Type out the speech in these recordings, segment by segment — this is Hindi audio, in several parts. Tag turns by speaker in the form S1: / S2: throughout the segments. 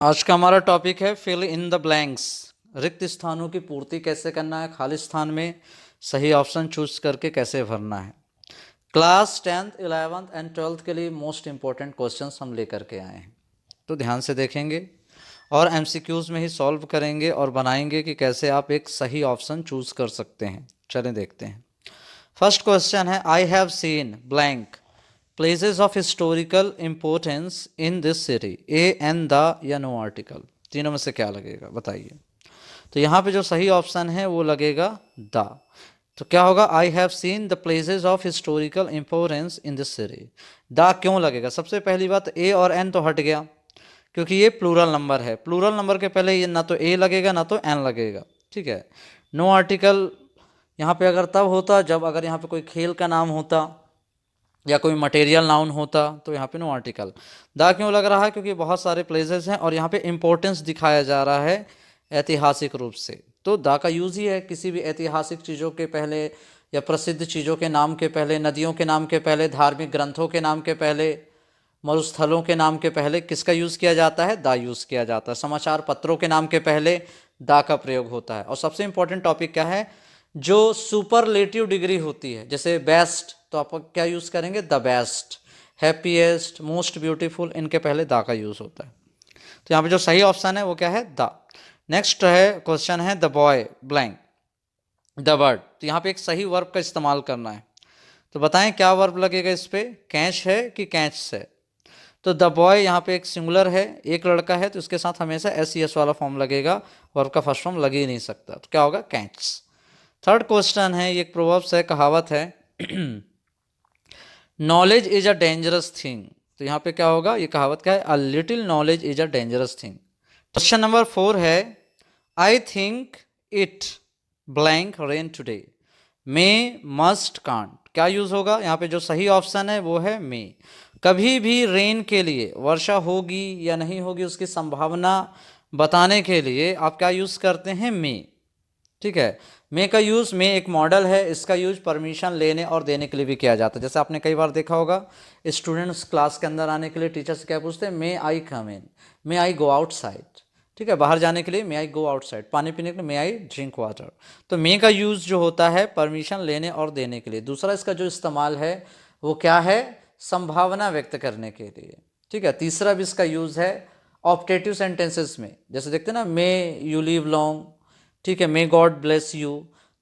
S1: आज का हमारा टॉपिक है फिल इन द ब्लैंक्स। रिक्त स्थानों की पूर्ति कैसे करना है, खाली स्थान में सही ऑप्शन चूज करके कैसे भरना है। Class 10th 11th and 12th के लिए मोस्ट इंपॉर्टेंट क्वेश्चंस हम लेकर के आए हैं, तो ध्यान से देखेंगे और एमसीक्यूज में ही सॉल्व करेंगे और बनाएंगे कि कैसे आप एक सही ऑप्शन चूज कर सकते हैं। चलें देखते हैं। फर्स्ट क्वेश्चन है, I have seen blank places of historical importance in this city. A an the या नो आर्टिकल, तीनों में से क्या लगेगा बताइए। तो यहाँ पे जो सही ऑप्शन है वो लगेगा द। तो क्या होगा, I have seen the places of historical importance in this city. The क्यों लगेगा? सबसे पहली बात, ए और एन तो हट गया क्योंकि ये प्लूरल नंबर है। प्लूरल नंबर के पहले ये ना तो ए लगेगा ना तो एन लगेगा, ठीक है। नो आर्टिकल यहाँ पे अगर तब होता जब अगर यहाँ पे कोई खेल का नाम होता या कोई मटेरियल नाउन होता, तो यहाँ पे नो आर्टिकल। द क्यों लग रहा है? क्योंकि बहुत सारे प्लेसेस हैं और यहाँ पे इंपॉर्टेंस दिखाया जा रहा है ऐतिहासिक रूप से, तो द का यूज़ ही है किसी भी ऐतिहासिक चीज़ों के पहले या प्रसिद्ध चीज़ों के नाम के पहले, नदियों के नाम के पहले, धार्मिक ग्रंथों के नाम के पहले, मरुस्थलों के नाम के पहले किसका यूज़ किया जाता है? द यूज़ किया जाता है। समाचार पत्रों के नाम के पहले द का प्रयोग होता है। और सबसे इंपॉर्टेंट टॉपिक क्या है? जो सुपरलेटिव डिग्री होती है, जैसे बेस्ट, तो आप क्या यूज़ करेंगे? The best. Happiest, most beautiful, इनके पहले द का यूज़ होता है। तो यहाँ पे जो सही ऑप्शन है वो क्या है? द। नेक्स्ट है क्वेश्चन है, the boy blank the bird. तो यहाँ पे एक सही वर्ब का इस्तेमाल करना है, तो बताएं क्या वर्ब लगेगा इस पे? कैच है कि कैच है? तो द बॉय यहाँ पे एक सिंगुलर है, एक लड़का है, तो इसके साथ हमेशा एस ई एस वाला फॉर्म लगेगा, वर्ब का फर्स्ट फॉर्म लग ही नहीं सकता। तो क्या होगा? कैच। थर्ड क्वेश्चन है, ये एक प्रोवर्ब्स है, कहावत है, knowledge is a dangerous thing. तो यहाँ पे क्या होगा? ये कहावत क्या है? A little knowledge is a dangerous thing. Question number 4 है, I think it blank rain today. May must can't, क्या यूज होगा? यहाँ पे जो सही ऑप्शन है वो है मे। कभी भी रेन के लिए, वर्षा होगी या नहीं होगी उसकी संभावना बताने के लिए आप क्या यूज करते हैं? मे, ठीक है। मे का यूज़, मे एक मॉडल है, इसका यूज परमिशन लेने और देने के लिए भी किया जाता है। जैसे आपने कई बार देखा होगा, स्टूडेंट्स क्लास के अंदर आने के लिए टीचर से क्या पूछते हैं? मे आई कम इन, मे आई गो आउटसाइड, ठीक है। बाहर जाने के लिए मे आई गो आउटसाइड, पानी पीने के लिए मे आई ड्रिंक वाटर। तो मे का यूज़ जो होता है परमिशन लेने और देने के लिए। दूसरा इसका जो इस्तेमाल है वो क्या है? संभावना व्यक्त करने के लिए, ठीक है। तीसरा भी इसका यूज़ है ऑप्टेटिव सेंटेंसेस में, जैसे देखते हैं ना, मे यू लिव लॉन्ग, ठीक है, मे गॉड ब्लेस यू।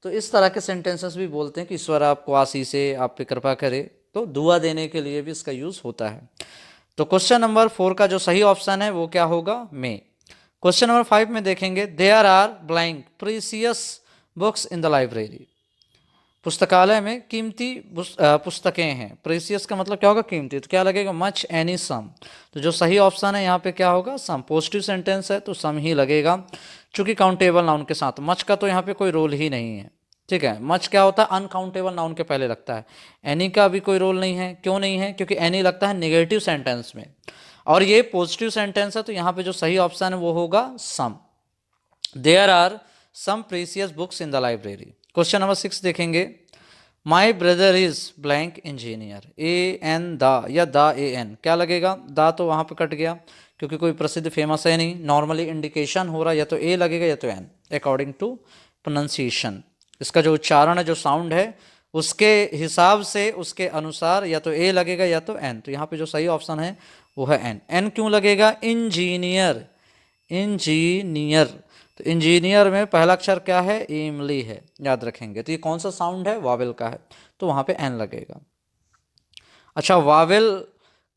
S1: तो इस तरह के सेंटेंसेस भी बोलते हैं कि ईश्वर आपको आशीष से आप पे कृपा करे, तो दुआ देने के लिए भी इसका यूज़ होता है। तो क्वेश्चन नंबर 4 का जो सही ऑप्शन है वो क्या होगा? मे। क्वेश्चन नंबर 5 में देखेंगे, there are blank precious books in the library. पुस्तकालय में कीमती पुस्तकें हैं। प्रेसियस का मतलब क्या होगा? कीमती। तो क्या लगेगा? मच, एनी, सम। तो जो सही ऑप्शन है यहाँ पे क्या होगा? सम। पॉजिटिव सेंटेंस है तो सम ही लगेगा, चूंकि काउंटेबल नाउन के साथ। मच का तो यहाँ पे कोई रोल ही नहीं है, ठीक है। मच क्या होता है? अनकाउंटेबल नाउन के पहले लगता है। एनी का भी कोई रोल नहीं है। क्यों नहीं है? क्योंकि एनी लगता है नेगेटिव सेंटेंस में, और ये पॉजिटिव सेंटेंस है, तो यहाँ पे जो सही ऑप्शन है वो होगा some. There are some precious books in the library. Question number 6 देखेंगे, my brother is blank engineer. A an the या द ए एन, क्या लगेगा? द तो वहाँ पे कट गया क्योंकि कोई प्रसिद्ध फेमस है नहीं। नॉर्मली इंडिकेशन हो रहा है या तो ए लगेगा या तो एन, अकॉर्डिंग टू प्रोनाउंसिएशन। इसका जो उच्चारण है, जो साउंड है, उसके हिसाब से, उसके अनुसार या तो ए लगेगा या तो एन। तो यहाँ पे जो सही ऑप्शन है वो है एन। एन क्यों लगेगा? Engineer, engineer. तो इंजीनियर में पहला अक्षर क्या है? इमली है, याद रखेंगे। तो ये कौन सा साउंड है? वावेल का है, तो वहाँ पे एन लगेगा। अच्छा, वावेल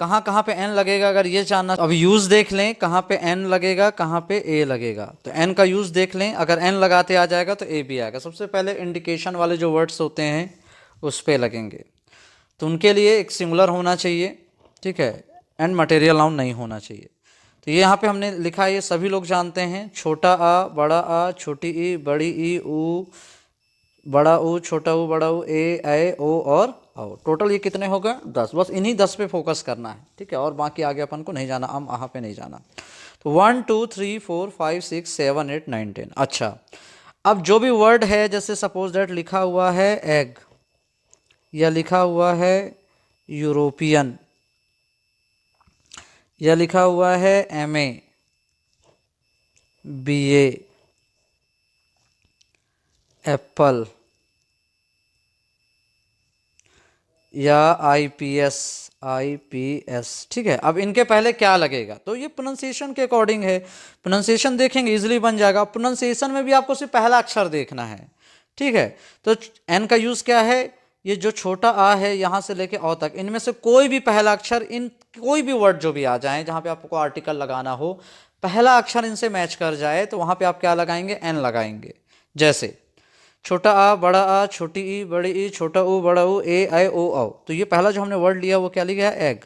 S1: कहाँ कहाँ पे एन लगेगा अगर ये जानना, अब यूज़ देख लें, कहाँ पे एन लगेगा, कहाँ पे ए लगेगा। तो एन का यूज़ देख लें, अगर एन लगाते आ जाएगा तो ए भी आएगा। सबसे पहले इंडिकेशन वाले जो वर्ड्स होते हैं उस पे लगेंगे, तो उनके लिए एक सिंगुलर होना चाहिए, ठीक है, एंड मटेरियल नाउन नहीं होना चाहिए। तो ये यहाँ पे हमने लिखा है, ये सभी लोग जानते हैं, छोटा आ, बड़ा आ, छोटी ई, बड़ी ई, ऊ, बड़ा ऊ, छोटा ऊ, बड़ा ऊ, ए ओ और आओ। टोटल ये कितने हो गए? 10। बस इन्हीं 10 पे फोकस करना है, ठीक है, और बाकी आगे अपन को नहीं जाना, हम आहा पे नहीं जाना। तो 1 2 3 4 5 6 7 8 9 10। अच्छा, अब जो भी वर्ड है, जैसे सपोज दैट लिखा हुआ है एग, या लिखा हुआ है यूरोपियन, या लिखा हुआ है एमए, BA, एप्पल, या IPS, ठीक है। अब इनके पहले क्या लगेगा, तो ये प्रोनाउंसिएशन के अकॉर्डिंग है, प्रोनाउंसिएशन देखेंगे इजीली बन जाएगा। प्रोनाउंसिएशन में भी आपको सिर्फ पहला अक्षर देखना है, ठीक है। तो एन का यूज क्या है, ये जो छोटा आ है यहाँ से लेके औ तक, इनमें से कोई भी पहला अक्षर, इन कोई भी वर्ड जो भी आ जाए जहाँ पे आपको आर्टिकल लगाना हो, पहला अक्षर इनसे मैच कर जाए तो वहाँ पे आप क्या लगाएंगे, एन लगाएंगे। जैसे छोटा आ बड़ा आ, छोटी ई बड़ी ई, छोटा ऊ बड़ा ऊ, ए आई ओ औ। तो ये पहला जो हमने वर्ड लिया वो क्या लिया है, एग।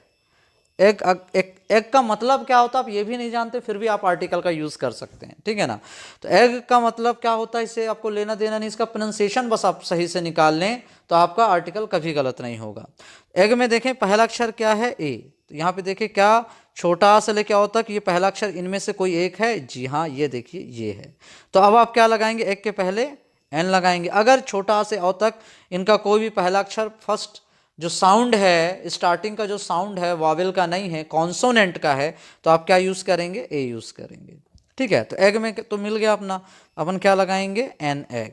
S1: एग का मतलब क्या होता है आप ये भी नहीं जानते, फिर भी आप आर्टिकल का यूज कर सकते हैं, ठीक है ना। तो एग का मतलब क्या होता है, इससे आपको लेना देना नहीं, इसका प्रोनाउंसिएशन बस आप सही से निकाल लें तो आपका आर्टिकल कभी गलत नहीं होगा। एग में देखें पहला अक्षर क्या है, ए। तो यहाँ पे देखें क्या, छोटा आ से लेके आओ तक ये पहला अक्षर इनमें से कोई एक है, जी हाँ ये देखिए ये है। तो अब आप क्या लगाएंगे, एग के पहले एन लगाएंगे। अगर छोटा आ से औ तक इनका कोई भी पहला अक्षर फर्स्ट जो साउंड है, स्टार्टिंग का जो साउंड है वावेल का नहीं है, कॉन्सोनेंट का है, तो आप क्या यूज करेंगे, ए यूज करेंगे, ठीक है। तो एग में तो मिल गया अपना, अपन क्या लगाएंगे, एन एग।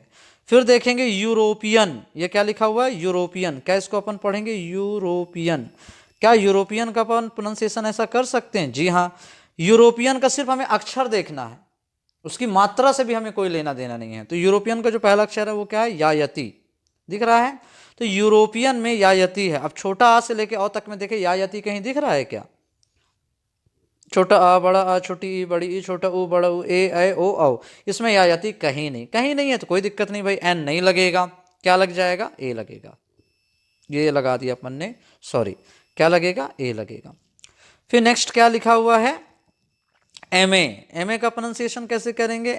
S1: फिर देखेंगे यूरोपियन, ये क्या लिखा हुआ है, यूरोपियन। क्या इसको अपन पढ़ेंगे, यूरोपियन। क्या यूरोपियन का अपन प्रोनाउंसिएशन ऐसा कर सकते हैं, जी हाँ। यूरोपियन का सिर्फ हमें अक्षर देखना है, उसकी मात्रा से भी हमें कोई लेना देना नहीं है। तो यूरोपियन का जो पहला अक्षर है वो क्या है, यायती, दिख रहा है। तो यूरोपियन में यायती है। अब छोटा आ से लेके औ तक में देखे यायती कहीं दिख रहा है क्या, छोटा आ बड़ा आ, छोटी ई बड़ी ई, छोटा ऊ बड़ा ऊ, ए ऐ ओ औ, इसमें यायती कहीं नहीं, कहीं नहीं है तो कोई दिक्कत नहीं भाई, एन नहीं लगेगा, क्या लग जाएगा, ए लगेगा। ये लगा दिया अपन ने, सॉरी, क्या लगेगा, ए लगेगा। फिर नेक्स्ट क्या लिखा हुआ है, एम ए। एम ए का प्रोनाउंसिएशन कैसे करेंगे,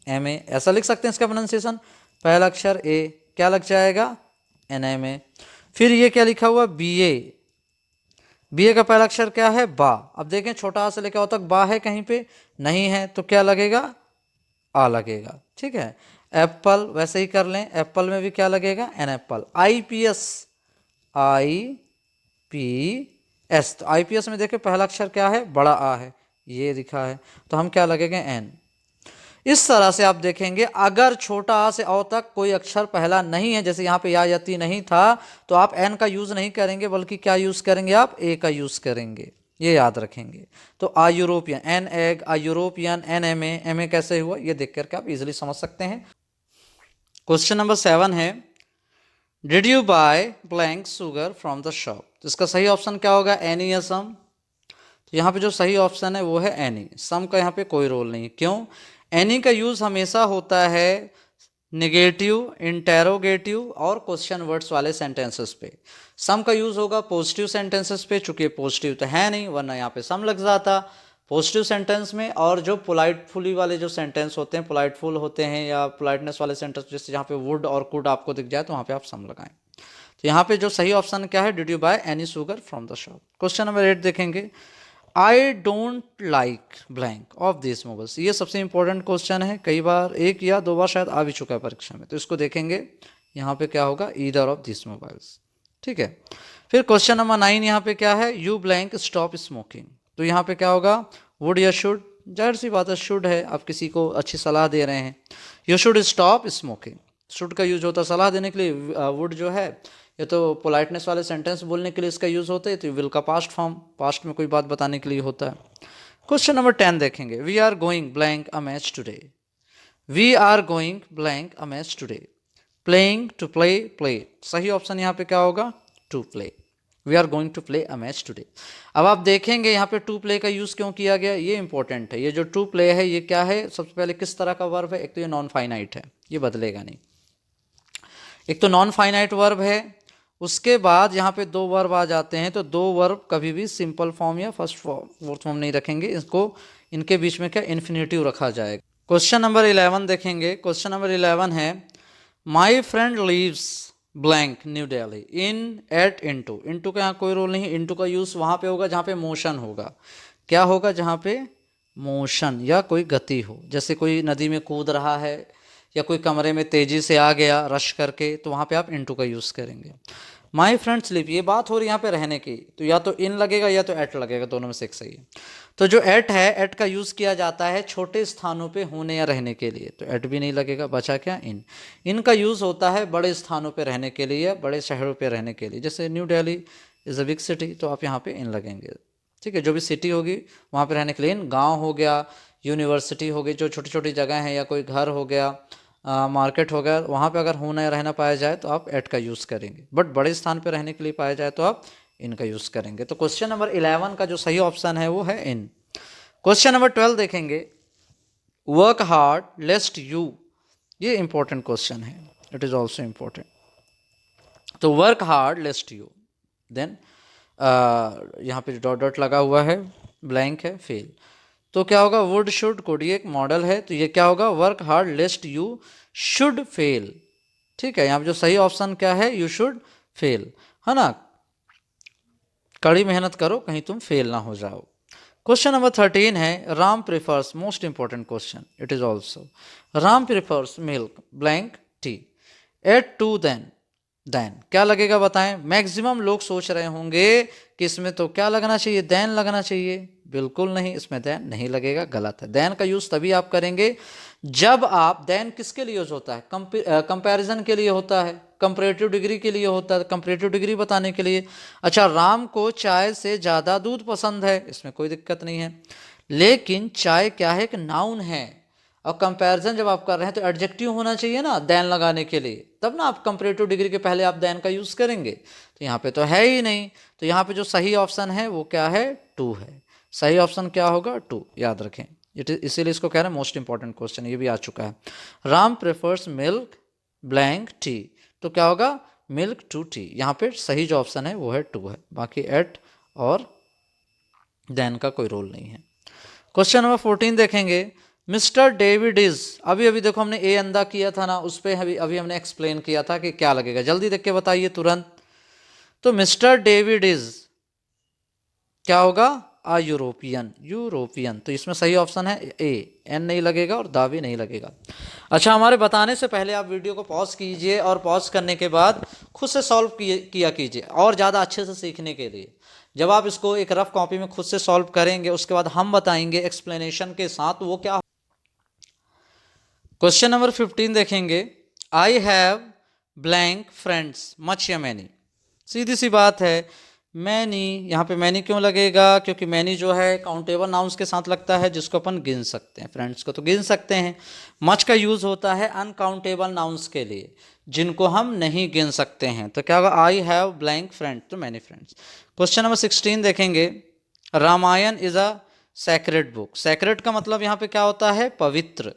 S1: एम ए ऐसा लिख सकते हैं इसका प्रोनाउंसिएशन, पहला अक्षर ए, क्या लग जाएगा, एन एम ए। फिर ये क्या लिखा हुआ, बी ए। बी ए का पहला अक्षर क्या है, बा। अब देखें छोटा आ से लेकर तक बा है कहीं पे, नहीं है, तो क्या लगेगा, आ लगेगा, ठीक है। एप्पल वैसे ही कर लें, एप्पल में भी क्या लगेगा, एन एप्पल। IPS, IPS, तो IPS में देखिए पहला अक्षर क्या है, बड़ा आ है, ये लिखा है, तो हम क्या लगेंगे, एन। इस तरह से आप देखेंगे अगर छोटा आ से औ तक कोई अक्षर पहला नहीं है, जैसे यहाँ पे या यति नहीं था, तो आप एन का यूज नहीं करेंगे बल्कि क्या यूज करेंगे, आप ए का यूज करेंगे, ये याद रखेंगे। तो a European, an egg, a European, an M A. M A कैसे हुआ ये देख करके आप इजिली समझ सकते हैं। क्वेश्चन नंबर 7 है, did you buy blank sugar from the shop. तो इसका सही ऑप्शन क्या होगा, एनी या सम। तो यहाँ पे जो सही ऑप्शन है वो है एनी, सम का यहाँ पे कोई रोल नहीं है। क्यों, एनी का यूज हमेशा होता है नेगेटिव, इंटेरोगेटिव और क्वेश्चन वर्ड्स वाले सेंटेंसेस पे। सम का यूज होगा पॉजिटिव सेंटेंसेस पे, चूंकि पॉजिटिव तो है नहीं वरना यहाँ पे सम लग जाता पॉजिटिव सेंटेंस में। और जो पोलाइटफुली वाले जो सेंटेंस होते हैं, पोलाइटफुल होते हैं या पोलाइटनेस वाले सेंटेंस, जैसे जहाँ पे वुड और कुड आपको दिख जाए तो वहाँ पे आप सम लगाएं। तो यहाँ पे जो सही ऑप्शन क्या है, did you by any sugar from the shop. Question number 8 देखेंगे, I don't like blank of this mobiles. ये सबसे इंपॉर्टेंट क्वेश्चन है, कई बार एक या दो बार शायद आ भी चुका है परीक्षा में, तो इसको देखेंगे। यहाँ पे क्या होगा, ईदर ऑफ दिस मोबाइल्स, ठीक है। फिर क्वेश्चन नंबर 9 यहाँ पे क्या है, यू ब्लैंक स्टॉप स्मोकिंग। तो यहाँ पे क्या होगा, वुड या शुड, जाहिर सी बात है शुड है, आप किसी को अच्छी सलाह दे रहे हैं, you should stop smoking. Should का यूज होता है सलाह देने के लिए, वुड जो है ये तो पोलाइटनेस वाले सेंटेंस बोलने के लिए इसका यूज होता है, तो विल का पास्ट फॉर्म, पास्ट में कोई बात बताने के लिए होता है। क्वेश्चन नंबर 10 देखेंगे, we are going blank a match today. We are going blank a match today. Playing, to play, play. सही ऑप्शन यहाँ पे क्या होगा, to play. We are going to play a match today. अब आप देखेंगे यहाँ पे टू प्ले का यूज क्यों किया गया, ये इंपॉर्टेंट है। ये जो टू प्ले है ये क्या है, सबसे पहले किस तरह का वर्ब है, एक तो ये नॉन फाइनाइट है, ये बदलेगा नहीं, एक तो नॉन फाइनाइट वर्ब है। उसके बाद यहाँ पे दो वर्ब आ जाते हैं, तो दो वर्ब कभी भी सिंपल फॉर्म या फर्स्ट फॉर्म, फोर्थ फॉर्म नहीं रखेंगे, इसको इनके बीच में क्या इन्फिनेटिव रखा जाएगा। क्वेश्चन नंबर 11 देखेंगे, क्वेश्चन नंबर 11 है, my friend leaves blank New Delhi in at into. Into का यहाँ कोई रोल नहीं, इंटू का यूज वहाँ पे होगा जहाँ पे मोशन होगा। क्या होगा, जहाँ पे मोशन या कोई गति हो, जैसे कोई नदी में कूद रहा है या कोई कमरे में तेजी से आ गया रश करके, तो वहाँ पे आप इनटू का यूज़ करेंगे। माई फ्रेंड्स लिव, ये बात हो रही है यहाँ पे रहने की, तो या तो इन लगेगा या तो एट लगेगा, दोनों में से एक सही है। तो जो एट है, एट का यूज़ किया जाता है छोटे स्थानों पे होने या रहने के लिए, तो एट भी नहीं लगेगा, बचा क्या इन। इनका यूज़ होता है बड़े स्थानों पे रहने के लिए, बड़े शहरों पे रहने के लिए, जैसे new Delhi is a big city, तो आप यहाँ पे इन लगेंगे। ठीक है, जो भी सिटी होगी वहाँ पे रहने के लिए इन। गाँव हो गया, यूनिवर्सिटी हो गई, जो छोटी छोटी जगह हैं, या कोई घर हो गया, मार्केट हो गया, वहाँ पे अगर होना या रहना पाया जाए तो आप एट का यूज़ करेंगे, बट बड़े स्थान पे रहने के लिए पाया जाए तो आप इनका यूज़ करेंगे। तो क्वेश्चन नंबर 11 का जो सही ऑप्शन है वो है इन। क्वेश्चन नंबर 12 देखेंगे, वर्क हार्ड लेस्ट यू, ये इंपॉर्टेंट क्वेश्चन है, इट इज़ ऑल्सो इम्पोर्टेंट। तो work hard lest you, then यहाँ पे डॉट डॉट लगा हुआ है, ब्लैंक है, फेल। तो क्या होगा, वुड शुड कुड, ये एक मॉडल है, तो ये क्या होगा, work hard lest you should fail. ठीक है, यहाँ पे जो सही ऑप्शन क्या है, यू शुड फेल, है ना, कड़ी मेहनत करो कहीं तुम फेल ना हो जाओ। क्वेश्चन नंबर 13 है, Ram prefers, most important question it is also, Ram prefers milk blank tea at to than, than क्या लगेगा बताएं। मैक्सिमम लोग सोच रहे होंगे कि इसमें तो क्या लगना चाहिए, देन लगना चाहिए, बिल्कुल नहीं, इसमें देन नहीं लगेगा, गलत है। देन का यूज तभी आप करेंगे जब आप, देन किसके लिए यूज होता है, कंपैरिजन के लिए होता है, कंपैरेटिव डिग्री के लिए होता है, कंपैरेटिव डिग्री बताने के लिए। अच्छा, राम को चाय से ज़्यादा दूध पसंद है, इसमें कोई दिक्कत नहीं है, लेकिन चाय क्या है, एक नाउन है, और कंपैरिजन जब आप कर रहे हैं तो एडजेक्टिव होना चाहिए ना देन लगाने के लिए, तब ना आप कंपैरेटिव डिग्री के पहले आप देन का यूज़ करेंगे। तो यहाँ पे तो है ही नहीं, तो यहाँ पे जो सही ऑप्शन है वो क्या है, टू है। सही ऑप्शन क्या होगा, टू, याद रखें, इसीलिए इसको कह रहे हैं मोस्ट इंपॉर्टेंट क्वेश्चन, ये भी आ चुका है। Ram prefers milk blank T, तो क्या होगा, मिल्क टू टी। यहाँ पे सही जो ऑप्शन है वो है टू है, बाकी एट और देन का कोई रोल नहीं है। क्वेश्चन नंबर 14 देखेंगे, मिस्टर डेविड इज, अभी अभी देखो हमने ए अंदा किया था ना, उस पर अभी अभी हमने एक्सप्लेन किया था कि क्या लगेगा, जल्दी देख के बताइए तुरंत। तो मिस्टर डेविड इज क्या होगा, आ यूरोपियन, यूरोपियन, तो इसमें सही ऑप्शन है ए, एन नहीं लगेगा और दा भी नहीं लगेगा। अच्छा, हमारे बताने से पहले आप वीडियो को पॉज कीजिए, और पॉज करने के बाद खुद से सॉल्व किया कीजिए, और ज़्यादा अच्छे से सीखने के लिए। जब आप इसको एक रफ कॉपी में खुद से सॉल्व करेंगे, उसके बाद हम बताएंगे एक्सप्लेनेशन के साथ वो क्या। क्वेश्चन नंबर 15 देखेंगे, आई हैव ब्लैंक फ्रेंड्स मच या मैनी, सीधी सी बात है, मैनी, यहाँ पे मैनी क्यों लगेगा, क्योंकि मैनी जो है काउंटेबल नाउन्स के साथ लगता है, जिसको अपन गिन सकते हैं, फ्रेंड्स को तो गिन सकते हैं। मच का यूज़ होता है अनकाउंटेबल नाउन्स के लिए, जिनको हम नहीं गिन सकते हैं। तो क्या होगा, आई हैव ब्लैंक फ्रेंड, तो मैनी फ्रेंड्स। क्वेश्चन नंबर 16 देखेंगे, Ramayana is a sacred book, sacred का मतलब यहाँ पे क्या होता है, पवित्र।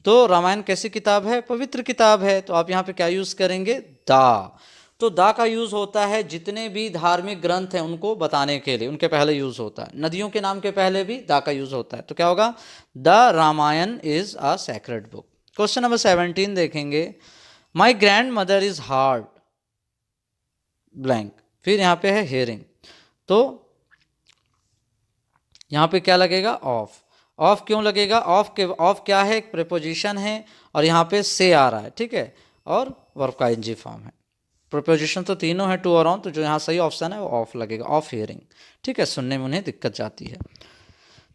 S1: तो रामायण कैसी किताब है, पवित्र किताब है, तो आप यहाँ पे क्या यूज़ करेंगे, दा। तो दा का यूज़ होता है जितने भी धार्मिक ग्रंथ हैं उनको बताने के लिए, उनके पहले यूज़ होता है, नदियों के नाम के पहले भी दा का यूज़ होता है। तो क्या होगा, the Ramayana is a sacred book. Question number 17 देखेंगे, my grandmother is hard blank, फिर यहाँ पे है हेयरिंग, तो यहाँ पे क्या लगेगा, ऑफ। ऑफ क्यों लगेगा, ऑफ के, ऑफ क्या है, एक प्रिपोजिशन है, और यहाँ पे से आ रहा है, ठीक है, और वर्ब का इंजी फॉर्म है। प्रिपोजिशन तो तीनों है, टू और ऑन, तो जो यहाँ सही ऑप्शन है वो ऑफ लगेगा, ऑफ हियरिंग, ठीक है, सुनने में उन्हें दिक्कत जाती है।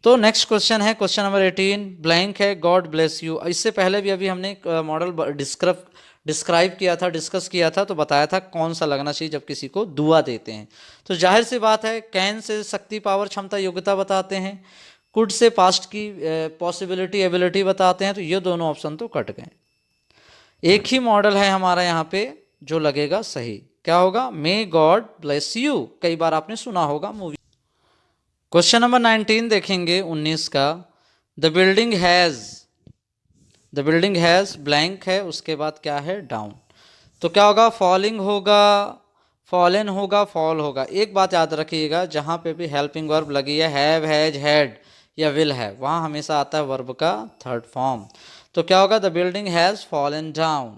S1: तो नेक्स्ट क्वेश्चन है, क्वेश्चन नंबर 18, ब्लैंक है, गॉड ब्लेस यू। इससे पहले भी अभी हमने मॉडल डिस्क्राइब किया था, डिस्कस किया था, तो बताया था कौन सा लगना चाहिए जब किसी को दुआ देते हैं। तो जाहिर सी बात है, कैन से शक्ति, पावर, क्षमता, योग्यता बताते हैं, कुड से पास्ट की पॉसिबिलिटी, एबिलिटी बताते हैं, तो ये दोनों ऑप्शन तो कट गए। एक ही मॉडल है हमारा यहाँ पे जो लगेगा सही, क्या होगा, मे गॉड ब्लेस यू, कई बार आपने सुना होगा मूवी। क्वेश्चन नंबर 19 देखेंगे, 19 का, the building has, the building has blank है, उसके बाद क्या है, डाउन, तो क्या होगा, फॉलिंग होगा, फॉलन होगा, फॉल होगा। एक बात याद रखिएगा, जहाँ पे भी हेल्पिंग वर्ब लगी है, हैव, हैज, हैड या विल है, वहाँ हमेशा आता है वर्ब का थर्ड फॉर्म। तो क्या होगा, the building has fallen down,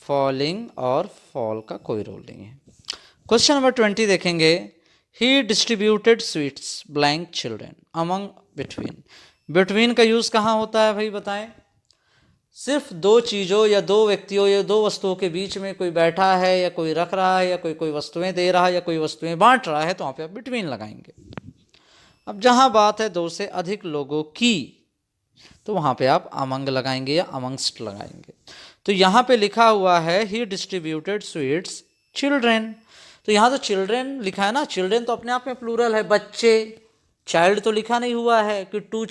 S1: falling और फॉल का कोई रोल नहीं है। क्वेश्चन नंबर 20 देखेंगे, he distributed sweets blank children among between, between का यूज़ कहाँ होता है भाई बताएं, सिर्फ दो चीज़ों या दो व्यक्तियों या दो वस्तुओं के बीच में कोई बैठा है या कोई रख रहा है या कोई कोई वस्तुएं दे रहा है या कोई वस्तुएं बांट रहा है, तो वहाँ पे आप बिटवीन लगाएंगे। अब जहाँ बात है दो से अधिक लोगों की, तो वहाँ पे आप अमंग लगाएंगे या अमंगस्ट लगाएंगे। तो यहाँ पे लिखा हुआ है ही डिस्ट्रीब्यूटेड स्वीट्स चिल्ड्रेन, तो यहाँ तो चिल्ड्रेन लिखा है ना, चिल्ड्रेन तो अपने आप में प्लूरल है, बच्चे, चाइल्ड तो लिखा नहीं हुआ है कि टू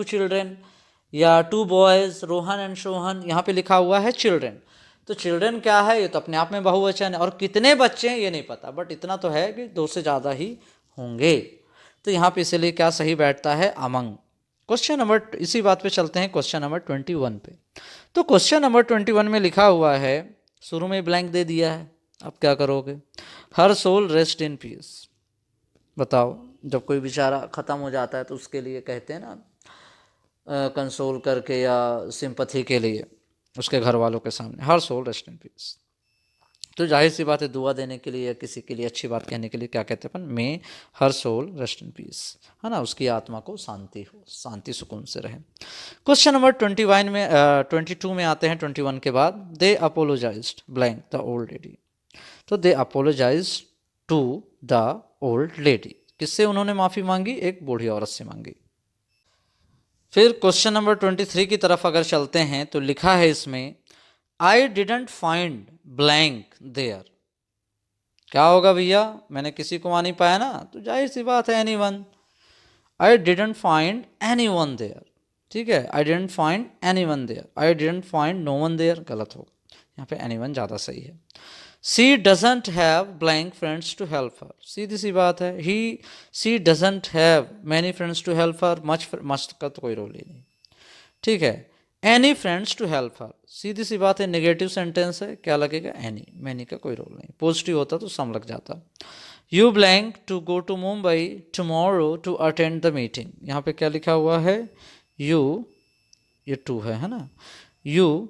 S1: चिल्ड्रेन या two boys Rohan and Sohan, यहाँ पे लिखा हुआ है चिल्ड्रेन। तो चिल्ड्रेन क्या है, ये तो अपने आप में बहुवचन है, और कितने बच्चे हैं ये नहीं पता, बट इतना तो है कि दो से ज़्यादा ही होंगे। तो यहाँ पे इसलिए क्या सही बैठता है, अमंग। क्वेश्चन नंबर, इसी बात पे चलते हैं क्वेश्चन नंबर 21 पे। तो क्वेश्चन नंबर 21 में लिखा हुआ है, शुरू में ब्लैंक दे दिया है, अब क्या करोगे, हर सोल रेस्ट इन पीस। बताओ, जब कोई बेचारा ख़त्म हो जाता है तो उसके लिए कहते हैं ना, कंसोल करके या सिंपथी के लिए उसके घर वालों के सामने, हर सोल रेस्ट इन पीस। तो जाहिर सी बात है, दुआ देने के लिए या किसी के लिए अच्छी बात कहने के लिए क्या कहते हैं अपन, मे हर सोल रेस्ट इन पीस, है ना, उसकी आत्मा को शांति हो, शांति सुकून से रहे। क्वेश्चन नंबर 21 में 22 में आते हैं 21 के बाद, they apologized blank the old lady. तो they apologized to the old lady, किससे उन्होंने माफ़ी मांगी, एक बूढ़ी औरत से मांगी। फिर क्वेश्चन नंबर 23 की तरफ अगर चलते हैं तो लिखा है इसमें, I didn't find blank there. क्या होगा भैया, मैंने किसी को वहाँ नहीं पाया ना, तो जाहिर सी बात है anyone. I didn't find anyone there, ठीक है, I didn't find anyone there, I didn't find no one there गलत होगा, यहाँ पे एनी वन ज़्यादा सही है। She doesn't have blank friends to help her, सीधी सी बात है, she doesn't have many friends to help her, much का तो कोई रोल ही नहीं, ठीक है। Any friends to help her, सीधी सी बात है, नेगेटिव सेंटेंस है, क्या लगेगा, एनी, मैनी का कोई रोल नहीं, पॉजिटिव होता तो सम लग जाता। You blank to go to Mumbai tomorrow to attend the meeting, यहाँ पे क्या लिखा हुआ है, यू, ये टू है ना, यू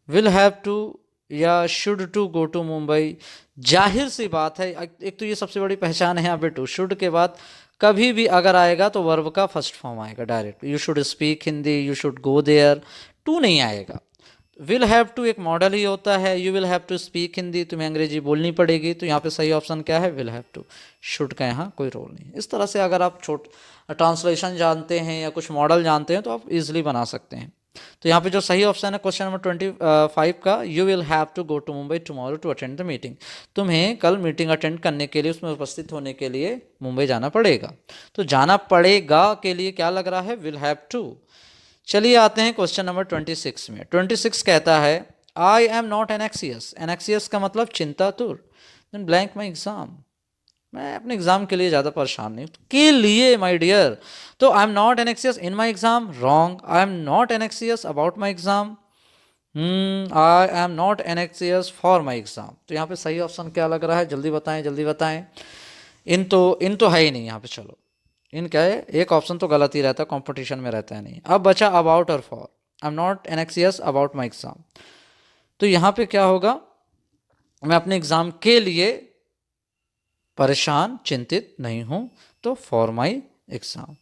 S1: विल हैव टू या should to go to Mumbai. जाहिर सी बात है, एक तो ये सबसे बड़ी पहचान है यहाँ पे, टू शुड के बाद कभी भी अगर आएगा तो वर्ब का फर्स्ट फॉर्म आएगा direct, you should speak Hindi, you should go there, to नहीं आएगा। विल हैव टू एक मॉडल ही होता है, you will have to speak Hindi, तुम्हें अंग्रेजी बोलनी पड़ेगी, तो यहाँ पे सही ऑप्शन क्या है, विल हैव टू, शुड का यहाँ कोई रोल नहीं। इस तरह से अगर आप ट्रांसलेशन जानते हैं या कुछ मॉडल जानते हैं तो आप इजिली बना सकते हैं। तो यहाँ पे जो सही ऑप्शन है क्वेश्चन नंबर 25 का, you will have to go to Mumbai tomorrow to attend the meeting, तुम्हें कल मीटिंग अटेंड करने के लिए, उसमें उपस्थित होने के लिए मुंबई जाना पड़ेगा। तो जाना पड़ेगा के लिए क्या लग रहा है, विल हैव टू। चलिए आते हैं क्वेश्चन नंबर 26 में। 26 कहता है, आई एम नॉट एनेक्सियस, एनेक्सियस का मतलब चिंतातुर, देन ब्लैंक माई एग्जाम, मैं अपने एग्जाम के लिए ज़्यादा परेशान नहीं के लिए माय डियर। तो I am not एनेक्सियस in my exam, wrong, I am not एनेक्सियस about my exam, I am not एनेक्सियस for my exam. तो यहाँ पे सही ऑप्शन क्या लग रहा है, जल्दी बताएं जल्दी बताएं। इन तो है ही नहीं यहाँ पे, चलो इन क्या है, एक ऑप्शन तो गलत ही रहता है, कॉम्पिटिशन में रहता है नहीं। अब बचा अबाउट और for, I am not एनेक्सियस about my exam, तो यहाँ पे क्या होगा, मैं अपने एग्जाम के लिए परेशान चिंतित नहीं हूँ, तो फॉर माई एग्जाम।